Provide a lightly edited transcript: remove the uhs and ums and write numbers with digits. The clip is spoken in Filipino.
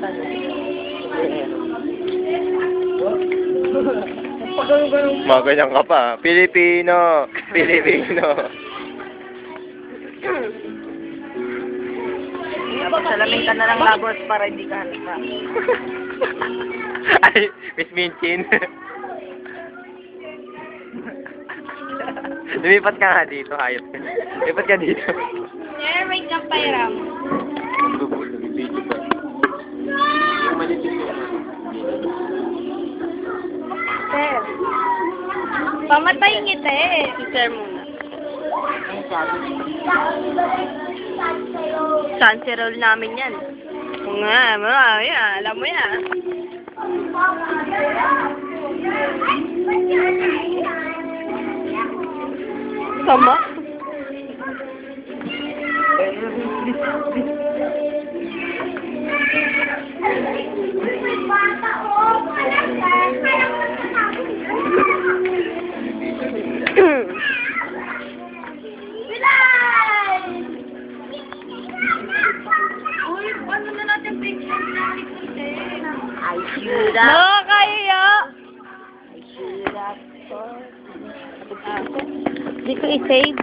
Saan? Mga ganyan ka pa. Pilipino! Pilipino! Tapos salamin ka na lang labos para hindi ka halata. Ay, Miss Minchin. Lumipat ka nga dito, hayop ka. Lumipat ka dito. Sir, wait lang pa, Ram. Sir. Pamatay ngiti eh. Si Sir muna. Cancerol namin yan. Oo nga, marami yan. Alam mo yan. Sama? Nakakaya! Di ko i-save.